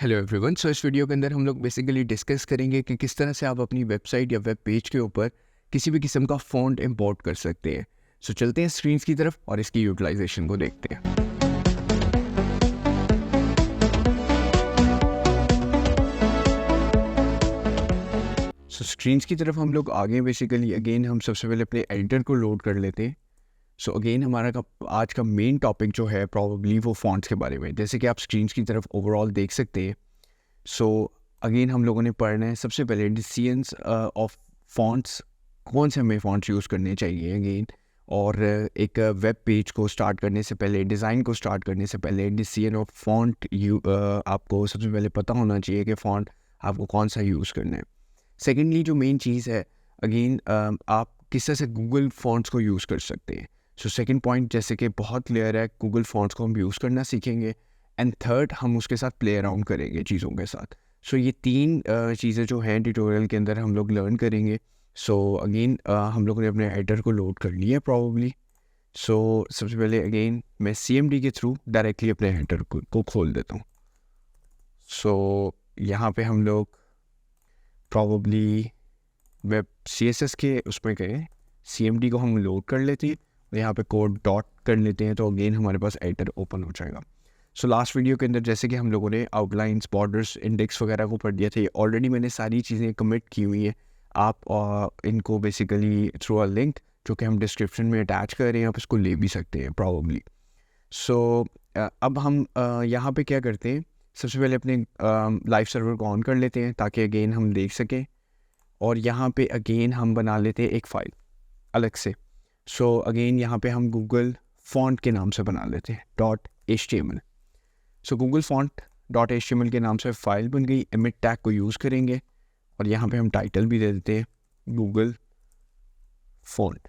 Hello everyone. सो इस video के अंदर हम लोग बेसिकली डिस्कस करेंगे कि किस तरह से आप अपनी वेबसाइट या वेब पेज के ऊपर किसी भी किस्म का फ़ॉन्ट इंपोर्ट कर सकते हैं। सो चलते हैं स्क्रीन्स की तरफ और इसकी यूटिलाइजेशन को देखते हैं। सो स्क्रीन्स की तरफ हम लोग आगे बेसिकली अगेन हम सबसे पहले अपने एडिटर को लोड कर लेते हैं। सो अगेन आज का मेन टॉपिक जो है प्रॉब्ली वो फ़ॉन्ट्स के बारे में, जैसे कि आप स्क्रीन्स की तरफ ओवरऑल देख सकते हैं। सो अगेन हम लोगों ने पढ़ना है सबसे पहले डिसीजंस ऑफ फ़ॉन्ट्स, कौन से हमें फ़ॉन्ट्स यूज़ करने चाहिए अगेन। और एक वेब पेज को स्टार्ट करने से पहले, डिज़ाइन को स्टार्ट करने से पहले डिसीजन ऑफ फ़ॉन्ट आपको सबसे पहले पता होना चाहिए कि फ़ॉन्ट आपको कौन सा यूज़ करना है। सेकेंडली जो मेन चीज़ है अगेन, आप किस तरह से गूगल फ़ॉन्ट्स को यूज़ कर सकते हैं। सो सेकंड पॉइंट जैसे कि बहुत क्लियर है, गूगल फ़ॉन्ट्स को हम यूज़ करना सीखेंगे। एंड थर्ड, हम उसके साथ प्ले अराउंड करेंगे चीज़ों के साथ। सो ये तीन चीज़ें जो हैं ट्यूटोरियल के अंदर हम लोग लर्न करेंगे। सो अगेन हम लोगों ने अपने एडिटर को लोड कर लिया है प्रॉब्ली। सो सबसे पहले अगेन मैं CMD के थ्रू डायरेक्टली अपने एडिटर को खोल देता हूँ। सो यहाँ पे हम लोग प्रॉब्ली वेब CSS के उसमें गए, CMD को हम लोड कर लेते हैं और यहाँ पे कोड डॉट कर लेते हैं, तो अगेन हमारे पास एडिटर ओपन हो जाएगा। सो लास्ट वीडियो के अंदर जैसे कि हम लोगों ने आउटलाइंस, बॉर्डर्स, इंडेक्स वगैरह को पढ़ दिया था, ऑलरेडी मैंने सारी चीज़ें कमिट की हुई हैं। आप इनको बेसिकली थ्रू अ लिंक जो कि हम डिस्क्रिप्शन में अटैच कर रहे हैं, आप इसको ले भी सकते हैं प्रॉब्ली। सो अब हम यहाँ पे क्या करते हैं, सबसे पहले अपने लाइव सर्वर को ऑन कर लेते हैं ताकि अगेन हम देख सकें। और यहाँ पे अगेन हम बना लेते हैं एक फ़ाइल अलग से। सो अगेन यहाँ पे हम गूगल फॉन्ट के नाम से बना लेते हैं .html। सो गूगल फॉन्ट .html के नाम से फ़ाइल बन गई। एमिट टैग को यूज़ करेंगे और यहाँ पे हम टाइटल भी दे देते हैं गूगल फॉन्ट।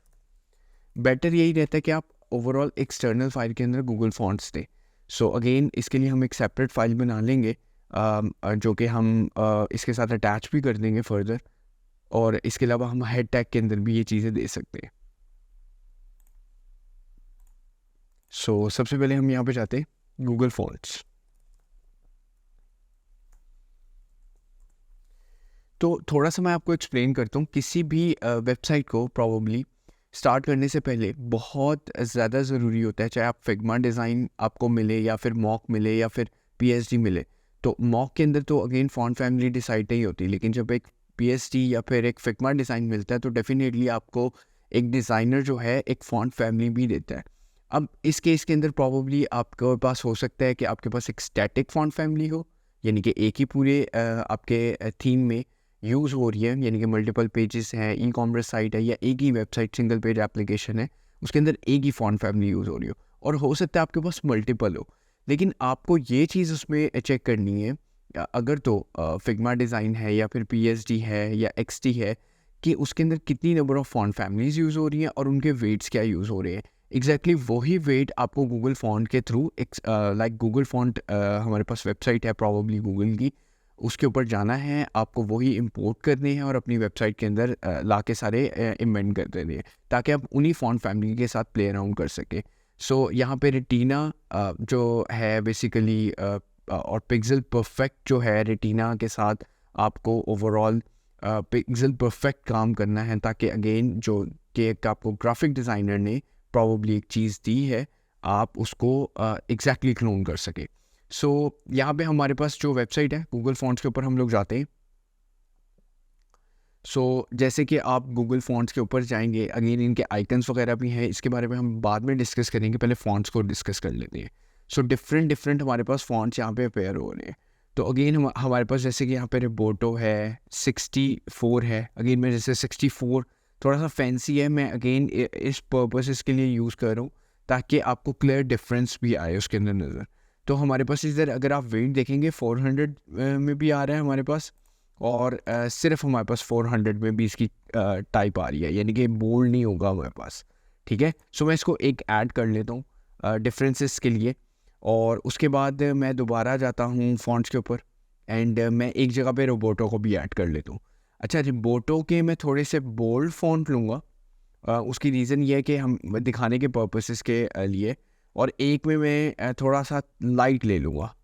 बेटर यही रहता है कि आप ओवरऑल एक्सटर्नल फाइल के अंदर गूगल फॉन्ट्स दें। सो अगेन इसके लिए हम एक सेपरेट फ़ाइल बना लेंगे जो कि हम इसके साथ अटैच भी कर देंगे फर्दर। और इसके अलावा हम हेड टैग के अंदर भी ये चीज़ें दे सकते हैं। सो सबसे पहले हम यहाँ पे जाते हैं गूगल फॉन्ट्स। तो थोड़ा सा मैं आपको एक्सप्लेन करता हूँ। किसी भी वेबसाइट को प्रॉब्ली स्टार्ट करने से पहले बहुत ज़्यादा ज़रूरी होता है, चाहे आप फिग्मा डिज़ाइन आपको मिले या फिर मॉक मिले या फिर PSD मिले। तो मॉक के अंदर तो अगेन फॉन्ट फैमिली डिसाइड नहीं होती, लेकिन जब एक PSD या फिर एक फिग्मा डिज़ाइन मिलता है तो डेफिनेटली आपको एक डिज़ाइनर जो है एक फॉन्ट फैमिली भी देता है। अब इस केस के अंदर प्रॉब्ली आपके पास हो सकता है कि आपके पास एक स्टैटिक फॉन्ट फैमिली हो, यानी कि एक ही पूरे आपके थीम में यूज़ हो रही है, यानी कि मल्टीपल पेजेस हैं, ई-कॉमर्स साइट है या एक ही वेबसाइट सिंगल पेज एप्लीकेशन है, उसके अंदर एक ही फॉन्ट फैमिली यूज़ हो रही हो। और हो सकता है आपके पास मल्टीपल हो, लेकिन आपको ये चीज़ उसमें चेक करनी है अगर तो फिग्मा डिज़ाइन है या फिर PSD है या XD है, कि उसके अंदर कितनी number of font families use हो रही हैं और उनके वेट्स क्या यूज़ हो रहे हैं। एग्जैक्टली वही वेट आपको गूगल फॉन्ट के थ्रू लाइक गूगल फॉन्ट हमारे पास वेबसाइट है प्रॉब्ली गूगल की, उसके ऊपर जाना है, आपको वही इंपोर्ट करने हैं और अपनी वेबसाइट के अंदर ला के सारे इम्बेड कर देने हैं ताकि आप उन्हीं फॉन्ट फैमिली के साथ प्ले अराउंड कर सकें। सो यहाँ पे रेटिना जो है बेसिकली और पिक्सल परफेक्ट जो है, रेटिना के साथ आपको ओवरऑल पिक्सल परफेक्ट काम करना है ताकि अगेन जो कि एक आपको ग्राफिक डिज़ाइनर ने प्रॉब्ली एक चीज़ दी है आप उसको एग्जैक्टली क्लोन कर सके। सो यहाँ पे हमारे पास जो वेबसाइट है गूगल फॉन्ट्स के ऊपर हम लोग जाते हैं। सो जैसे कि आप गूगल फॉन्ट्स के ऊपर जाएंगे, अगेन इनके आइकन्स वगैरह भी हैं, इसके बारे में हम बाद में डिस्कस करेंगे, पहले फॉन्ट्स को डिस्कस कर लेते हैं। सो डिफरेंट हमारे पास फॉन्ट्स यहाँ पे अपेयर हो रहे हैं। तो अगेन हमारे पास जैसे कि यहाँ पे रिबोटो है, 64 है। अगेन मैं जैसे 64 थोड़ा सा फैंसी है, मैं अगेन इस पर्पस के लिए यूज़ कर रहा हूँ ताकि आपको क्लियर डिफरेंस भी आए उसके अंदर नज़र। तो हमारे पास इधर अगर आप वेट देखेंगे 400 में भी आ रहा है हमारे पास, और सिर्फ हमारे पास 400 में भी इसकी टाइप आ रही है, यानी कि बोल्ड नहीं होगा हमारे पास। ठीक है, सो मैं इसको एक ऐड कर लेता हूँ डिफरेंसेस के लिए, और उसके बाद मैं दोबारा जाता हूँ फॉन्ट्स के ऊपर एंड मैं एक जगह पे रोबोटो को भी ऐड कर लेता हूँ। अच्छा, रोबोटो के मैं थोड़े से बोल्ड फॉन्ट लूँगा, उसकी रीज़न ये है कि हम दिखाने के पर्पसेस के लिए, और एक में मैं थोड़ा सा लाइट ले लूँगा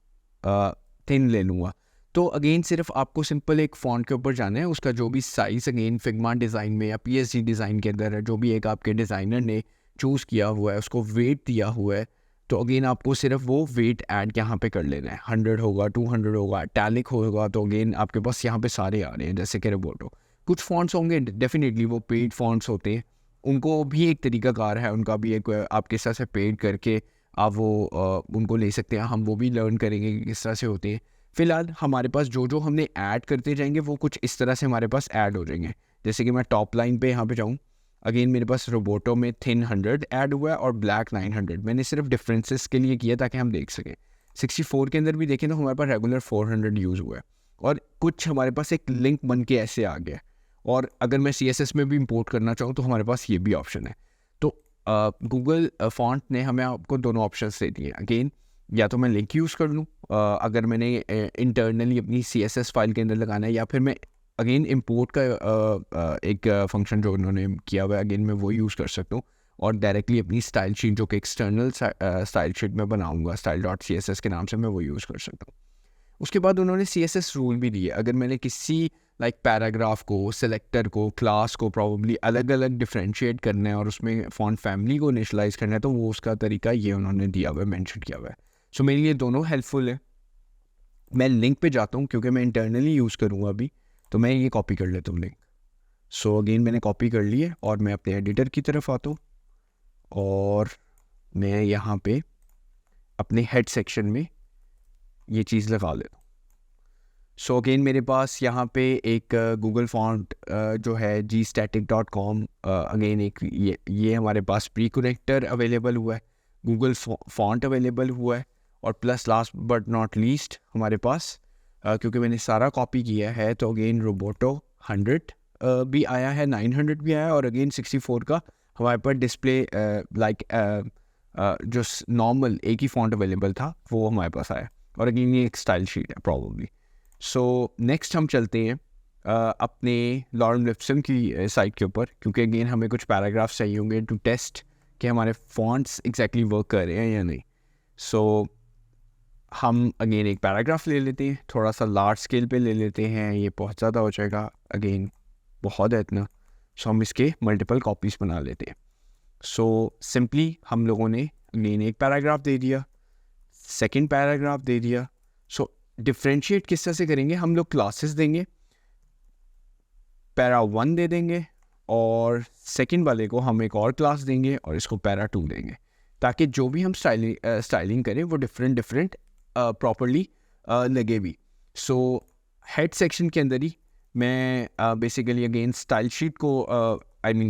थिन ले लूँगा। तो अगेन सिर्फ आपको सिंपल एक फ़ॉन्ट के ऊपर जाना है, उसका जो भी साइज़ अगेन फिग्मा डिज़ाइन में या पीएसडी डिज़ाइन के अंदर है, जो भी एक आपके डिज़ाइनर ने चूज़ किया हुआ है, उसको वेट दिया हुआ है, तो अगेन आपको सिर्फ वो वेट ऐड यहाँ पे कर लेना है। 100 होगा, 200 होगा, इटैलिक होगा, तो अगेन आपके पास यहाँ पे सारे आ रहे हैं जैसे कि रोबोटो। कुछ फ़ॉन्ट्स होंगे डेफिनेटली वो पेड फ़ॉन्ट्स होते हैं, उनको भी एक तरीकाकार है, उनका भी एक आप किस तरह से पेड करके आप वो उनको ले सकते हैं। हम वो भी लर्न करेंगे कि किस तरह से होते हैं। फ़िलहाल हमारे पास जो हमने ऐड करते जाएंगे वो कुछ इस तरह से हमारे पास ऐड हो जाएंगे। जैसे कि मैं टॉप लाइन पे यहाँ पे जाऊँ, अगेन मेरे पास रोबोटो में थिन 100 ऐड हुआ है और ब्लैक 900। मैंने सिर्फ डिफरेंसेस के लिए किया ताकि हम देख सकें। 64 के अंदर भी देखें तो हमारे पास रेगुलर 400 यूज़ हुआ है और कुछ हमारे पास एक लिंक बन के ऐसे आ गया। और अगर मैं CSS में भी इंपोर्ट करना चाहूँ तो हमारे पास ये भी ऑप्शन है। तो गूगल फॉन्ट ने हमें आपको दोनों ऑप्शंस दे दिए। अगेन या तो मैं लिंक यूज़ कर लूँ अगर मैंने इंटरनली अपनी CSS फाइल के अंदर लगाना है, या फिर मैं अगेन इंपोर्ट का एक फंक्शन जो उन्होंने किया हुआ है अगेन मैं वो यूज़ कर सकता हूँ और डायरेक्टली अपनी स्टाइल शीट जो कि एक्सटर्नल स्टाइल शीट में बनाऊँगा style.css के नाम से, मैं वो यूज़ कर सकता हूँ। उसके बाद उन्होंने CSS रूल भी दिए। अगर मैंने किसी पैराग्राफ को, सेलेक्टर को, क्लास को प्रॉब्ली अलग अलग डिफ्रेंशिएट करना है और उसमें फॉन्ट फैमिली को इनिशलाइज करना है, तो वो उसका तरीका ये उन्होंने दिया हुआ है, मेंशन किया हुआ है। सो मेरे लिए दोनों हेल्पफुल है। मैं लिंक पे जाता हूँ क्योंकि मैं इंटरनली यूज़ करूँगा अभी, तो मैं ये कॉपी कर लेता हूँ लिंक। सो अगेन मैंने कॉपी कर ली है और मैं अपने एडिटर की तरफ आता हूँ और मैं यहाँ पे अपने हेड सेक्शन में ये चीज़ लगा लेता हूँ। सो अगेन मेरे पास यहाँ पे एक गूगल फॉन्ट जो है gstatic.com, अगेन एक ये हमारे पास प्री कनेक्टर अवेलेबल हुआ है, गूगल फॉन्ट अवेलेबल हुआ है और plus last but not least हमारे पास क्योंकि मैंने सारा कॉपी किया है तो अगेन रोबोटो 100 भी आया है, 900 भी आया है और अगेन 64 का हमारे पास डिस्प्ले जो नॉर्मल एक ही फॉन्ट अवेलेबल था वो हमारे पास आया और अगेन ये एक स्टाइल शीट है प्रॉब्ली। सो नेक्स्ट हम चलते हैं अपने लॉरेन लिप्सन की साइट के ऊपर, क्योंकि अगेन हमें कुछ पैराग्राफ्स चाहिए होंगे टू टेस्ट कि हमारे फॉन्ट्स एग्जैक्टली वर्क कर रहे हैं या नहीं। सो हम अगेन एक पैराग्राफ ले लेते हैं, थोड़ा सा लार्ज स्केल पे ले लेते हैं, ये बहुत ज़्यादा हो जाएगा, अगेन बहुत है इतना। सो हम इसके मल्टीपल कॉपीज़ बना लेते हैं। सो सिंपली हम लोगों ने अगेन एक पैराग्राफ दे दिया, सेकेंड पैराग्राफ दे दिया। सो डिफ्रेंशिएट किस तरह से करेंगे, हम लोग क्लासेस देंगे, पैरा 1 दे देंगे और सेकंड वाले को हम एक और क्लास देंगे और इसको पैरा 2 देंगे, ताकि जो भी हम स्टाइलिंग करें वो डिफरेंट प्रॉपरली लगे भी। सो हेड सेक्शन के अंदर ही मैं बेसिकली अगेन स्टाइल शीट को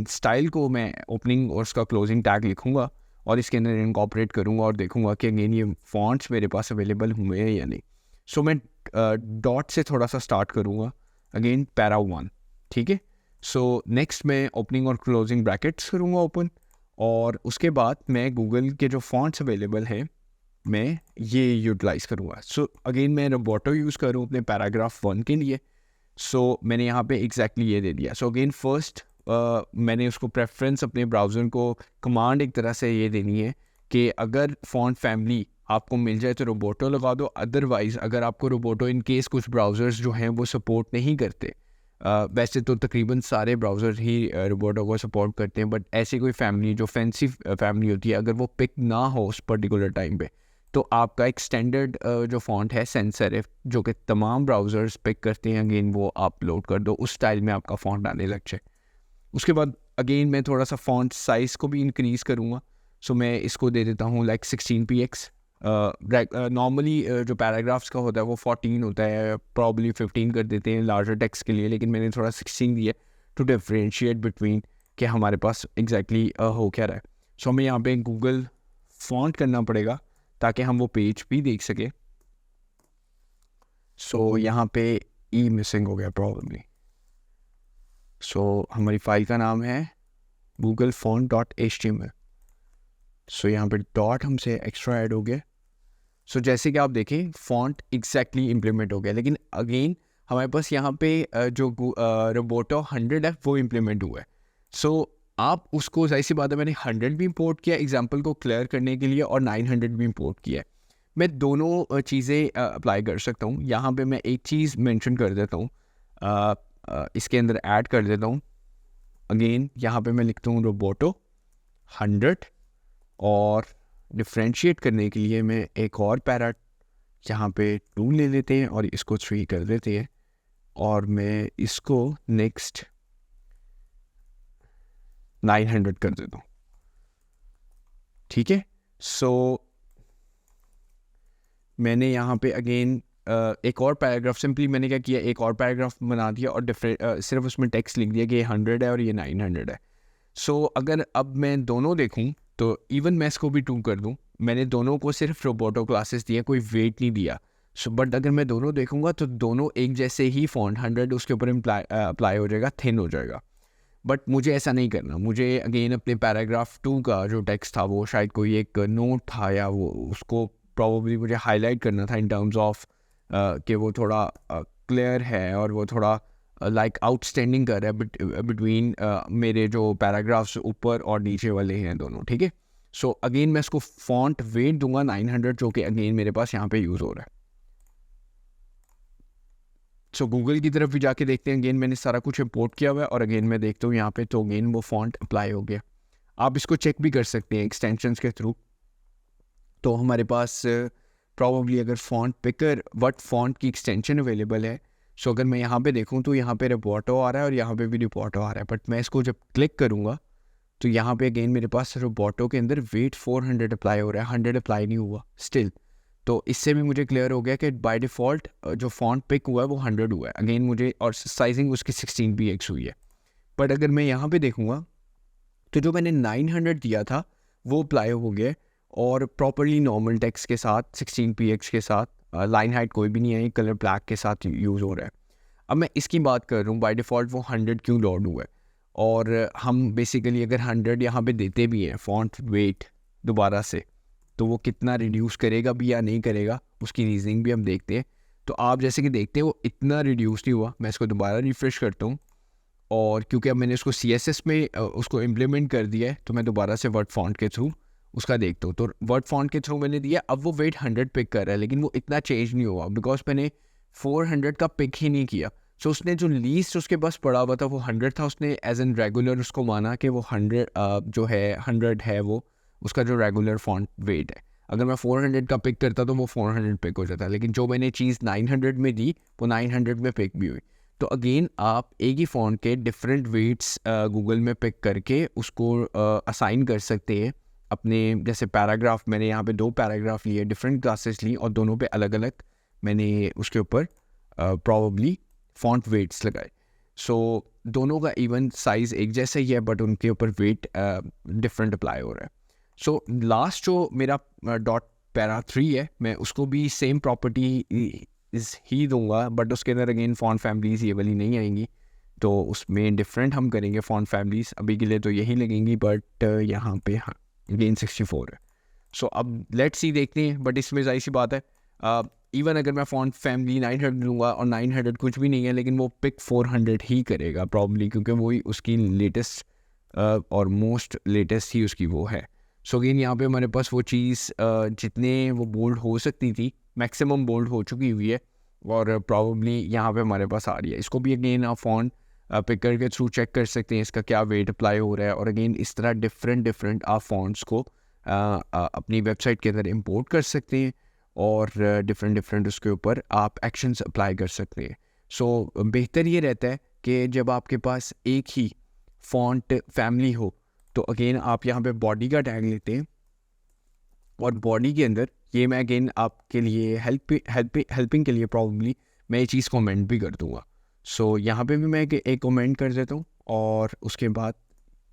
स्टाइल को मैं ओपनिंग और उसका क्लोजिंग टैग लिखूँगा और इसके अंदर इनकॉर्पोरेट करूँगा और देखूँगा कि अगेन ये फॉन्ट्स मेरे पास अवेलेबल हुए हैं या नहीं। सो मैं डॉट से थोड़ा सा स्टार्ट करूँगा, अगेन पैरा 1, ठीक है। सो नेक्स्ट मैं ओपनिंग और क्लोजिंग ब्रैकेट्स करूँगा ओपन और उसके बाद मैं गूगल के जो फॉन्ट्स अवेलेबल हैं मैं ये यूटिलाइज़ करूँगा। सो अगेन मैं रोबोटो यूज़ करूँ अपने पैराग्राफ 1 के लिए। सो मैंने यहाँ पे एग्जैक्टली ये दे दिया। सो अगेन फर्स्ट मैंने उसको प्रेफरेंस अपने ब्राउज़र को कमांड एक तरह से ये देनी है कि अगर फॉन्ट फैमिली आपको मिल जाए तो रोबोटो लगा दो, अदरवाइज़ अगर आपको रोबोटो इन केस कुछ ब्राउज़र्स जो हैं वो सपोर्ट नहीं करते, वैसे तो तकरीबन सारे ब्राउज़र ही रोबोटो को सपोर्ट करते हैं, बट ऐसी कोई फैमिली जो फैंसी फैमिली होती है अगर वो पिक ना हो उस पर्टिकुलर टाइम पे, तो आपका एक स्टैंडर्ड जो फॉन्ट है सैंस सेरिफ जो कि तमाम ब्राउज़र्स पिक करते हैं, अगेन वो आप लोड कर दो, उस स्टाइल में आपका फॉन्ट आने लग जाए। उसके बाद अगेन मैं थोड़ा सा फॉन्ट साइज़ को भी इंक्रीज़ करूँगा। सो मैं इसको दे देता हूँ 16px। नॉर्मली जो पैराग्राफ्स का होता है वो 14 होता है, प्रॉब्ली 15 कर देते हैं लार्जर टेक्स्ट के लिए, लेकिन मैंने थोड़ा 16 दिया टू डिफ्रेंशिएट बिटवीन कि हमारे पास एग्जैक्टली हो क्या रहा है। सो हमें यहाँ पे गूगल फॉन्ट करना पड़ेगा ताकि हम वो पेज भी देख सके। सो यहाँ पे ई मिसिंग हो गया प्रॉब्लली। सो हमारी फाइल का नाम है googleFont.html। सो यहाँ पे डॉट हमसे एक्स्ट्रा ऐड हो गया। सो जैसे कि आप देखें फॉन्ट एग्जैक्टली इम्प्लीमेंट हो गया, लेकिन अगेन हमारे पास यहाँ पे जो रोबोटो 100 है वो इम्प्लीमेंट हुआ है। सो आप उसको, जाहिर सी बात है मैंने 100 भी इंपोर्ट किया एग्जांपल को क्लियर करने के लिए और 900 भी इंपोर्ट किया है। मैं दोनों चीज़ें अप्लाई कर सकता हूँ। यहाँ पे मैं एक चीज़ मेंशन कर देता हूँ, इसके अंदर ऐड कर देता हूँ। अगेन यहाँ पे मैं लिखता हूँ रोबोटो 100, और डिफ्रेंशिएट करने के लिए मैं एक और पैरा यहाँ पे 2 ले लेते हैं और इसको 3 कर देते हैं, और मैं इसको नेक्स्ट 900 कर देता हूँ। ठीक है, सो मैंने यहाँ पे अगेन एक और पैराग्राफ, सिंपली मैंने क्या किया, एक और पैराग्राफ बना दिया और सिर्फ उसमें टेक्स्ट लिख दिया कि ये 100 है और ये 900 है। सो अगर अब मैं दोनों देखूँ तो इवन मैं इसको भी 2 कर दूँ, मैंने दोनों को सिर्फ रोबोटो क्लासेस दिया, कोई वेट नहीं दिया। सो बट अगर मैं दोनों देखूँगा तो दोनों एक जैसे ही फॉन्ट 100 उसके ऊपर अप्लाई हो जाएगा, थिन हो जाएगा। बट मुझे ऐसा नहीं करना। मुझे अगेन अपने पैराग्राफ 2 का जो टेक्स्ट था वो शायद कोई एक नोट था, या वो उसको प्रॉब्ली मुझे हाईलाइट करना था इन टर्म्स ऑफ कि वो थोड़ा क्लियर है और वो थोड़ा लाइक आउटस्टैंडिंग कर रहा है बिटवीन मेरे जो पैराग्राफ्स ऊपर और नीचे वाले हैं दोनों। ठीक है, सो अगेन मैं इसको फॉन्ट वेट दूंगा 900, जो कि अगेन मेरे पास यहाँ पे यूज़ हो रहा है। सो गूगल की तरफ भी जाके देखते हैं, अगेन मैंने सारा कुछ इंपोर्ट किया हुआ है और अगेन मैं देखता हूँ यहाँ पे, तो अगेन वो फॉन्ट अप्लाई हो गया। आप इसको चेक भी कर सकते हैं एक्सटेंशंस के थ्रू। तो हमारे पास प्रॉब्ली अगर फॉन्ट पिकर व्हाट फॉन्ट की एक्सटेंशन अवेलेबल है, सो अगर मैं यहाँ पे देखूँ तो यहाँ पे रोबोटो आ रहा है और यहाँ पे भी रोबोटो आ रहा है। बट मैं इसको जब क्लिक करूँगा तो यहाँ पे अगेन मेरे पास रोबोटो के अंदर वेट 400 अप्लाई हो रहा है, 100 अप्लाई नहीं हुआ स्टिल। तो इससे भी मुझे क्लियर हो गया कि बाय डिफ़ॉल्ट जो फॉन्ट पिक हुआ है वो 100 हुआ है अगेन मुझे, और साइजिंग उसकी 16px हुई है। बट अगर मैं यहाँ पे देखूँगा तो जो मैंने 900 दिया था वो अप्लाई हो गया, और प्रॉपरली नॉर्मल टेक्स्ट के साथ 16px के साथ, लाइन हाइट कोई भी नहीं है, कलर ब्लैक के साथ यूज़ हो रहा है। अब मैं इसकी बात कर रहा हूँ बाय डिफ़ॉल्ट वो 100 क्यों लोड हुआ है, और हम बेसिकली अगर 100 यहाँ पे देते भी हैं फॉन्ट वेट दोबारा से, तो वो कितना रिड्यूस करेगा भी या नहीं करेगा, उसकी रीजनिंग भी हम देखते हैं। तो आप जैसे कि देखते हैं वो इतना रिड्यूस नहीं हुआ। मैं इसको दोबारा रिफ्रेश करता हूँ, और क्योंकि अब मैंने उसको CSS में उसको इम्प्लीमेंट कर दिया है, तो मैं दोबारा से वर्ड फॉन्ट के थ्रू उसका देखता हूँ। तो वर्ड फॉन्ट के थ्रू मैंने दिया, अब वो वेट 100 पिक कर रहा है, लेकिन वो इतना चेंज नहीं हुआ बिकॉज मैंने 400 का पिक ही नहीं किया। सो उसने जो लीस्ट उसके पास पड़ा हुआ था वो 100 था, उसने एज एन रेगुलर उसको माना कि वो 100 जो है 100 है वो उसका जो रेगुलर फॉन्ट वेट है। अगर मैं 400 का पिक करता तो वो 400 पिक हो जाता, लेकिन जो मैंने चीज़ 900 में दी वो 900 में पिक भी हुई। तो अगेन आप एक ही फॉन्ट के डिफरेंट वेट्स गूगल में पिक करके उसको असाइन कर सकते हैं अपने, जैसे पैराग्राफ मैंने यहाँ पे 2 पैराग्राफ लिए, डिफरेंट क्लासेस ली और दोनों पे अलग अलग मैंने उसके ऊपर प्रॉबली फॉन्ट वेट्स लगाए। सो दोनों का इवन साइज़ एक जैसा ही है, बट उनके ऊपर वेट डिफरेंट अप्लाई हो रहा है। सो लास्ट जो मेरा डॉट पैरा 3 है, मैं उसको भी सेम प्रॉपर्टी ही दूंगा, बट उसके अंदर अगेन फॉन्ट फैमिलीज़ ये वाली नहीं आएंगी, तो उसमें डिफरेंट हम करेंगे फॉन्ट फैमिलीज़। अभी के लिए तो यही लगेंगी, बट यहाँ पे हाँ अगेन 64 है। सो अब लेट्स सी देखते हैं, बट इसमें जाहिर सी बात है इवन अगर मैं फॉन्ट फैमिली 900 लूँगा और 900 कुछ भी नहीं है, लेकिन वो पिक 400 ही करेगा प्रॉब्ली, क्योंकि वही उसकी लेटेस्ट और मोस्ट लेटेस्ट ही उसकी वो है। सो अगेन यहाँ पे हमारे पास वो चीज़ जितने वो बोल्ड हो सकती थी मैक्सिमम बोल्ड हो चुकी हुई है, और प्रॉब्ली यहाँ पे हमारे पास आ रही है। इसको भी अगेन आप फॉन्ट पिकर के थ्रू चेक कर सकते हैं इसका क्या वेट अप्लाई हो रहा है, और अगेन इस तरह डिफरेंट आप फॉन्ट्स को अपनी वेबसाइट के अंदर इंपोर्ट कर सकते हैं, और डिफरेंट उसके ऊपर आप एक्शंस अप्लाई कर सकते हैं। सो बेहतर ये रहता है कि जब आपके पास एक ही फॉन्ट फैमिली हो, तो अगेन आप यहाँ पे बॉडी का टैग लेते हैं, और बॉडी के अंदर ये मैं अगेन आपके लिए हेल्पिंग के लिए प्रॉब्ली मैं ये चीज़ कमेंट भी कर दूँगा। सो यहाँ पे भी मैं एक कमेंट कर देता हूँ, और उसके बाद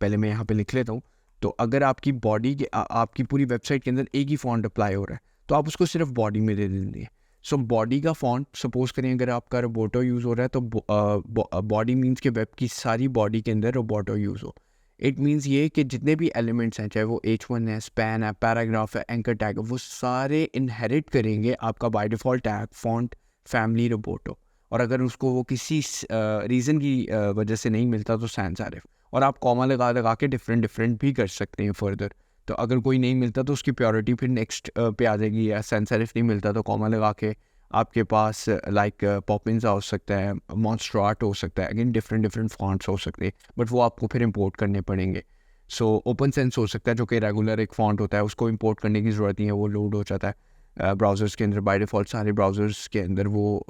पहले मैं यहाँ पे लिख लेता हूँ। तो अगर आपकी बॉडी के आपकी पूरी वेबसाइट के अंदर एक ही फॉन्ट अप्लाई हो रहा है, तो आप उसको सिर्फ बॉडी में दे देंगे। सो बॉडी का फॉन्ट सपोज करें अगर आपका रोबोटो यूज़ हो रहा है, तो बॉडी मीन्स के वेब की सारी बॉडी के अंदर रोबोटो यूज़ हो। इट मीन्स ये कि जितने भी एलिमेंट्स हैं, चाहे वो H1 है, स्पैन है, पैराग्राफ है, एंकर टैग है, वो सारे इनहेरिट करेंगे आपका by default tag font family Roboto. और अगर उसको वो किसी रीज़न की वजह से नहीं मिलता तो सैंस आरिफ, और आप कॉमा लगा के डिफरेंट भी कर सकते हैं फर्दर। तो अगर कोई नहीं मिलता तो उसकी प्योरिटी फिर नेक्स्ट पे आ जाएगी, या सैंस सेरिफ नहीं मिलता तो कॉमा लगा के आपके पास लाइक पॉपिंस हो सकता है, मॉन्स्ट्राट हो सकता है, अगेन डिफरेंट फॉन्ट्स हो सकते हैं, बट वो आपको फिर इंपोर्ट करने पड़ेंगे। सो ओपन सेंस हो सकता है जो कि रेगुलर एक फॉन्ट होता है, उसको इंपोर्ट करने की ज़रूरत नहीं है, वो लोड हो जाता है ब्राउज़र्स के अंदर, बाय डिफ़ॉल्ट सारे ब्राउज़र्स के अंदर वो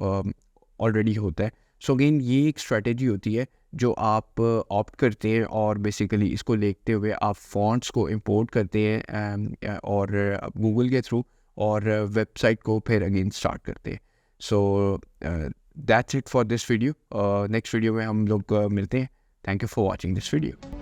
ऑलरेडी होता है। सो अगेन ये एक स्ट्रेटेजी होती है जो आप ऑप्ट करते हैं, और बेसिकली इसको देखते हुए आप फॉन्ट्स को इंपोर्ट करते हैं और गूगल के थ्रू, और वेबसाइट को फिर अगेन स्टार्ट करते हैं। So that's it for this video. Next video में हम लोग मिलते हैं। Thank you for watching this video.